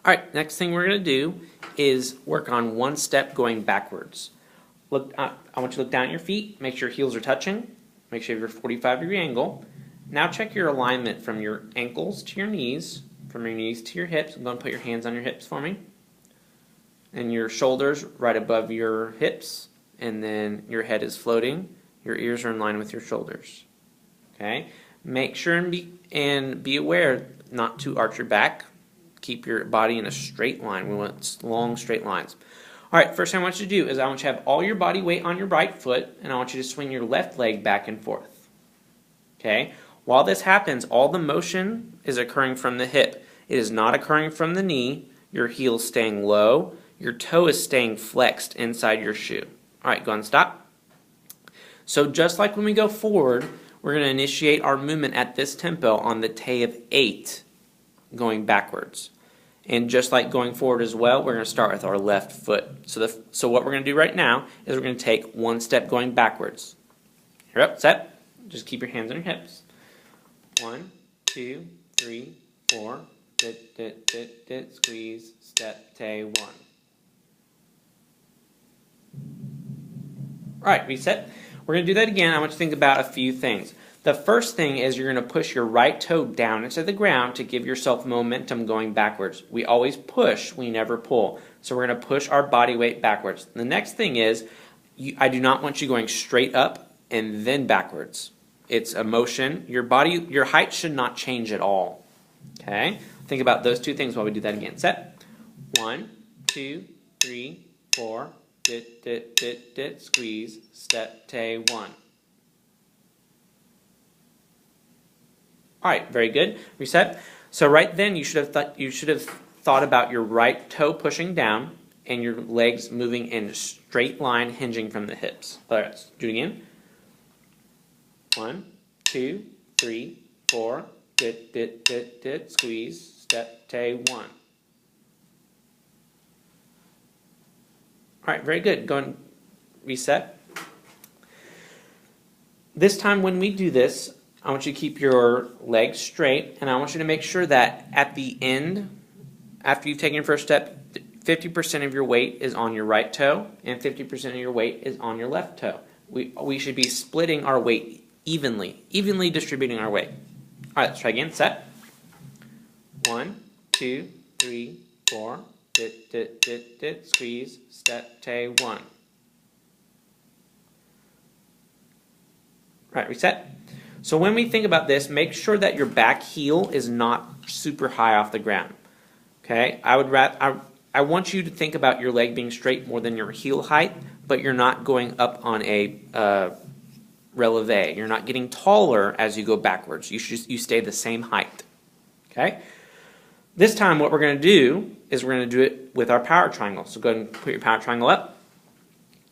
Alright, next thing we're going to do is work on one step going backwards. I want you to look down at your feet, make sure your heels are touching, make sure you have your 45-degree angle. Now check your alignment from your ankles to your knees, from your knees to your hips. Go and put your hands on your hips for me. And your shoulders right above your hips, and then your head is floating. Your ears are in line with your shoulders. Okay? Make sure and be aware not to arch your back. Keep your body in a straight line. We want long, straight lines. Alright, first thing I want you to do is I want you to have all your body weight on your right foot, and I want you to swing your left leg back and forth. Okay? While this happens, all the motion is occurring from the hip. It is not occurring from the knee. Your heel is staying low. Your toe is staying flexed inside your shoe. Alright, go ahead and stop. So just like when we go forward, we're going to initiate our movement at this tempo on the Te of 8, going backwards. And just like going forward as well, we're going to start with our left foot. So what we're going to do right now is we're going to take one step going backwards. You're up, set. Just keep your hands on your hips. 1, 2, 3, 4. Dit, dit, dit, dit, squeeze, step, Te, 1. Alright, reset. We're going to do that again. I want you to think about a few things. The first thing is you're going to push your right toe down into the ground to give yourself momentum going backwards. We always push, we never pull. So we're going to push our body weight backwards. The next thing is, I do not want you going straight up and then backwards. It's a motion. Your height should not change at all. Okay? Think about those two things while we do that again. Set. 1, 2, 3, 4. Dit, dit, dit, dit, squeeze, step, Te, 1. Alright, very good. Reset. So right then you should have thought about your right toe pushing down and your legs moving in a straight line hinging from the hips. Alright, let's do it again. 1, 2, 3, 4. Dit, dit, dit, dit, squeeze, step, Te, 1. Alright, very good. Go and reset. This time when we do this, I want you to keep your legs straight, and I want you to make sure that at the end, after you've taken your first step, 50% of your weight is on your right toe, and 50% of your weight is on your left toe. We should be splitting our weight evenly distributing our weight. Alright, let's try again. Set. 1, 2, 3, 4. Dit, dit, dit, dit, squeeze, step, Te, 1. Alright, reset. So when we think about this, make sure that your back heel is not super high off the ground. Okay? I want you to think about your leg being straight more than your heel height, but you're not going up on a releve. You're not getting taller as you go backwards. You stay the same height. Okay? This time what we're going to do is we're going to do it with our power triangle. So go ahead and put your power triangle up.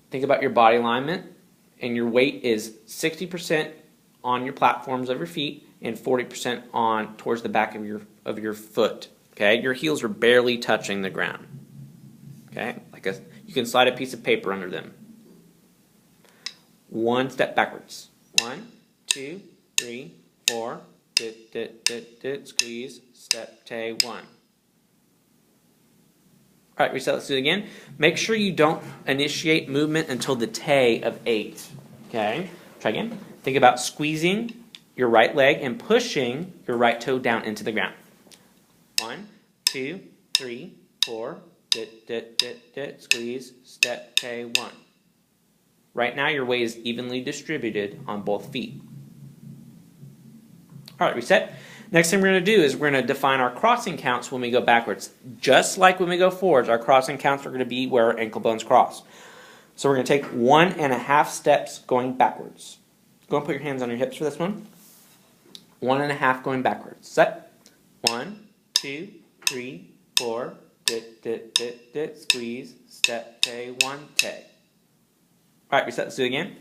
Think about your body alignment, and your weight is 60% on your platforms of your feet and 40% on towards the back of your foot. Okay? Your heels are barely touching the ground. Okay? You can slide a piece of paper under them. One step backwards. 1, 2, 3, 4. Dit, dit, dit, dit, squeeze, step, Te, 1. Alright, reset, let's do it again. Make sure you don't initiate movement until the Te of 8. Okay? Try again. Think about squeezing your right leg and pushing your right toe down into the ground. 1, 2, 3, 4. Dit, dit, dit, dit, squeeze, step, Te, 1. Right now your weight is evenly distributed on both feet. Alright, reset. Next thing we're going to do is we're going to define our crossing counts when we go backwards. Just like when we go forwards, our crossing counts are going to be where our ankle bones cross. So we're going to take 1.5 steps going backwards. Go and put your hands on your hips for this one. 1.5 going backwards. Set. 1, 2, 3, 4. Dit, dit, dit, dit, squeeze, step, Te, 1, Te. Alright, reset. Let's do it again.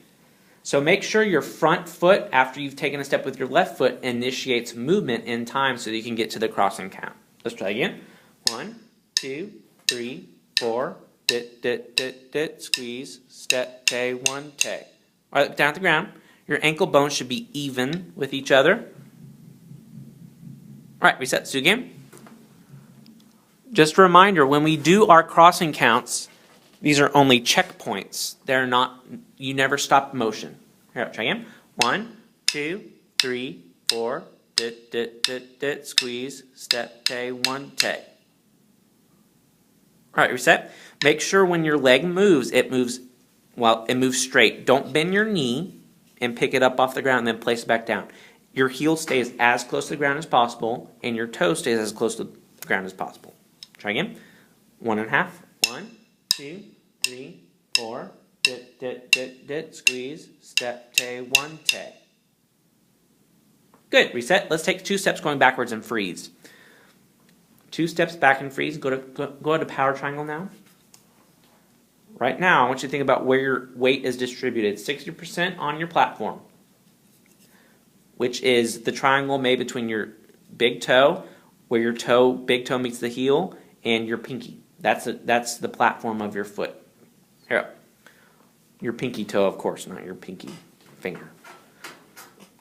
So make sure your front foot, after you've taken a step with your left foot, initiates movement in time so that you can get to the crossing count. Let's try again. 1, 2, 3, 4. Dit, dit, dit, dit, squeeze, step, Te, 1, Te. Alright, look down at the ground. Your ankle bones should be even with each other. Alright, reset. Let's do it again. Just a reminder, when we do our crossing counts, these are only checkpoints. They're not, you never stop motion. Here, try again. 1, 2, 3, 4, dit, dit, dit, dit, squeeze, step, tay, 1, tay. All right, reset. Make sure when your leg moves, it moves straight. Don't bend your knee and pick it up off the ground and then place it back down. Your heel stays as close to the ground as possible, and your toe stays as close to the ground as possible. Try again. 1.5. 1, 2, 3, 4. Dit, dit, dit, dit. Squeeze. Step, tay, 1, tay. Good. Reset. Let's take 2 steps going backwards and freeze. 2 steps back and freeze. Go to power triangle now. Right now, I want you to think about where your weight is distributed. 60% on your platform, which is the triangle made between your big toe, where your big toe meets the heel, and your pinky. That's the platform of your foot. Here, your pinky toe, of course, not your pinky finger.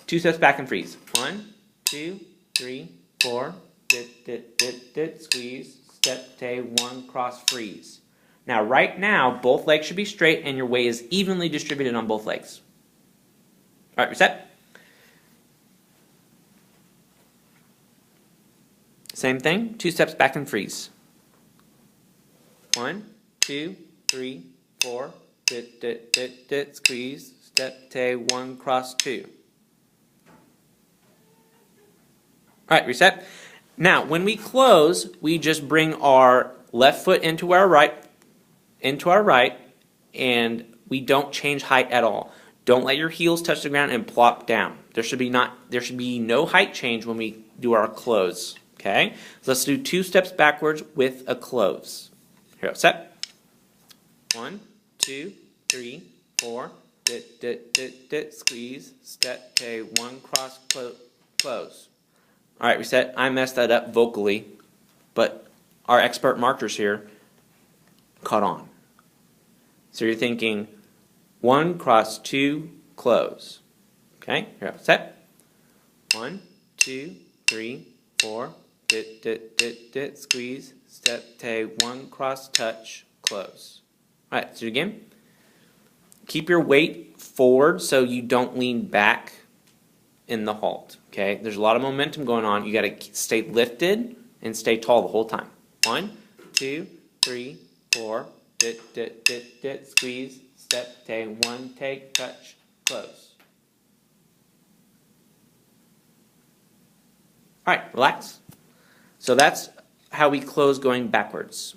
2 steps back and freeze. 1, 2, 3, 4. Dit, dit, dit, dit, squeeze, step, tay, 1, cross, freeze. Now, right now, both legs should be straight and your weight is evenly distributed on both legs. All right, reset. Same thing, 2 steps back and freeze. 1, 2, 3, 4, dit, dit, dit, dit, squeeze, step, tay, 1, cross, 2. All right, reset. Now, when we close, we just bring our left foot into our right, and we don't change height at all. Don't let your heels touch the ground and plop down. There should be no height change when we do our close. Okay? So let's do 2 steps backwards with a close. Here, set. 1, 2, 3, 4. Dit, dit, dit, dit, squeeze, step, tay, 1, cross, close. All right, reset. I messed that up vocally, but our expert markers here caught on. So you're thinking 1, cross, 2, close. Okay, here, set. 1, 2, 3, 4. Dit, dit, dit, dit, squeeze, step, tay, 1, cross, touch, close. All right, so again, keep your weight forward so you don't lean back in the halt. Okay, there's a lot of momentum going on. You got to stay lifted and stay tall the whole time. 1, 2, 3, 4. Dit, dit, dit, dit, squeeze, step, tay, 1, take, touch, close. All right, relax. So that's how we close going backwards.